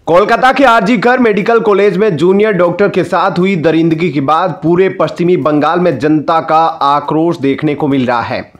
कोलकाता के आरजी-कर medical college में junior doctor के साथ हुई दरिंदगी के बाद पूरे पश्चिमी बंगाल में जनता का आक्रोश देखने को मिल रहा है।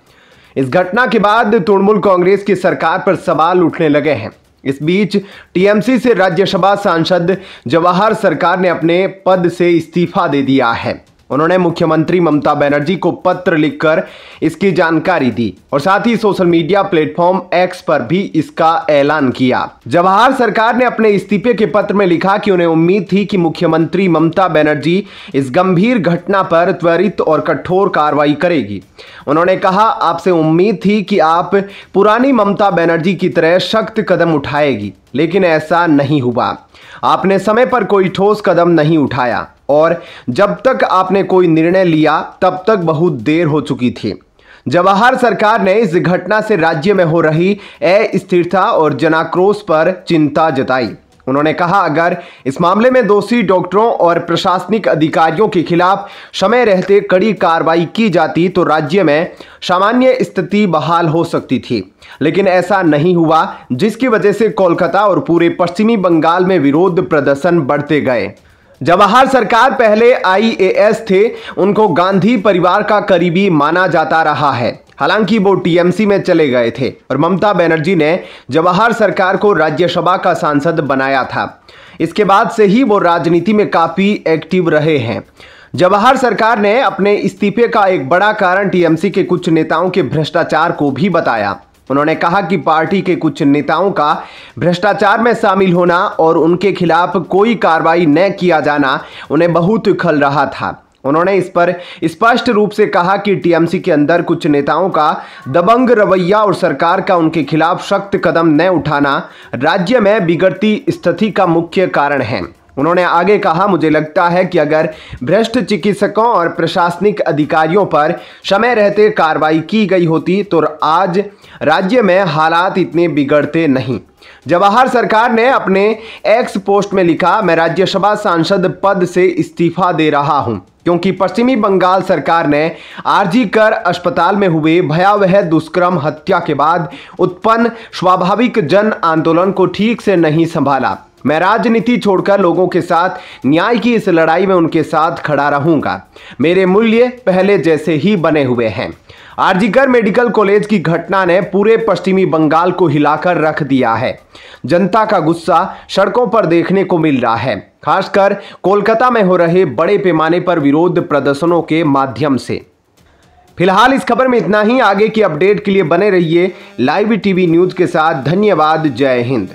इस घटना के बाद तृणमूल कांग्रेस की सरकार पर सवाल उठने लगे हैं। इस बीच टीएमसी से राज्यसभा सांसद जवाहर सरकार ने अपने पद से इस्तीफा दे दिया है। उन्होंने मुख्यमंत्री ममता बनर्जी को पत्र लिखकर इसकी जानकारी दी और साथ ही सोशल मीडिया प्लेटफॉर्म एक्स पर भी इसका ऐलान किया। जवाहर सरकार ने अपने इस्तीफे के पत्र में लिखा कि उन्हें उम्मीद थी कि मुख्यमंत्री ममता बनर्जी इस गंभीर घटना पर त्वरित और कठोर कार्रवाई करेगी। उन्होंने कहा, आपसे उम्मीद थी कि आप पुरानी ममता बनर्जी की तरह सख्त कदम उठाएगी, लेकिन ऐसा नहीं हुआ। आपने समय पर कोई ठोस कदम नहीं उठाया और जब तक आपने कोई निर्णय लिया तब तक बहुत देर हो चुकी थी। जवाहर सरकार ने इस घटना से राज्य में हो रही अस्थिरता और जनाक्रोश पर चिंता जताई। उन्होंने कहा, अगर इस मामले में दोषी डॉक्टरों और प्रशासनिक अधिकारियों के खिलाफ समय रहते कड़ी कार्रवाई की जाती तो राज्य में सामान्य स्थिति बहाल हो सकती थी, लेकिन ऐसा नहीं हुआ, जिसकी वजह से कोलकाता और पूरे पश्चिमी बंगाल में विरोध प्रदर्शन बढ़ते गए। जवाहर सरकार पहले आईएएस थे, उनको गांधी परिवार का करीबी माना जाता रहा है। हालांकि वो टीएमसी में चले गए थे और ममता बनर्जी ने जवाहर सरकार को राज्यसभा का सांसद बनाया था। इसके बाद से ही वो राजनीति में काफी एक्टिव रहे हैं। जवाहर सरकार ने अपने इस्तीफे का एक बड़ा कारण टीएमसी के कुछ नेताओं के भ्रष्टाचार को भी बताया। उन्होंने कहा कि पार्टी के कुछ नेताओं का भ्रष्टाचार में शामिल होना और उनके खिलाफ कोई कार्रवाई न किया जाना उन्हें बहुत खल रहा था। उन्होंने इस पर स्पष्ट रूप से कहा कि टीएमसी के अंदर कुछ नेताओं का दबंग रवैया और सरकार का उनके खिलाफ सख्त कदम न उठाना राज्य में बिगड़ती स्थिति का मुख्य कारण है। उन्होंने आगे कहा, मुझे लगता है कि अगर भ्रष्ट चिकित्सकों और प्रशासनिक अधिकारियों पर समय रहते कार्रवाई की गई होती तो आज राज्य में हालात इतने बिगड़ते नहीं। जवाहर सरकार ने अपने एक्स पोस्ट में लिखा, मैं राज्यसभा सांसद पद से इस्तीफा दे रहा हूं क्योंकि पश्चिमी बंगाल सरकार ने आरजी-कर अस्पताल में हुए भयावह दुष्कर्म हत्या के बाद उत्पन्न स्वाभाविक जन आंदोलन को ठीक से नहीं संभाला। मैं राजनीति छोड़कर लोगों के साथ न्याय की इस लड़ाई में उनके साथ खड़ा रहूंगा। मेरे मूल्य पहले जैसे ही बने हुए हैं। आरजी-कर मेडिकल कॉलेज की घटना ने पूरे पश्चिमी बंगाल को हिलाकर रख दिया है। जनता का गुस्सा सड़कों पर देखने को मिल रहा है, खासकर कोलकाता में हो रहे बड़े पैमाने पर विरोध प्रदर्शनों के माध्यम से। फिलहाल इस खबर में इतना ही। आगे की अपडेट के लिए बने रहिए लाइव टीवी न्यूज के साथ। धन्यवाद। जय हिंद।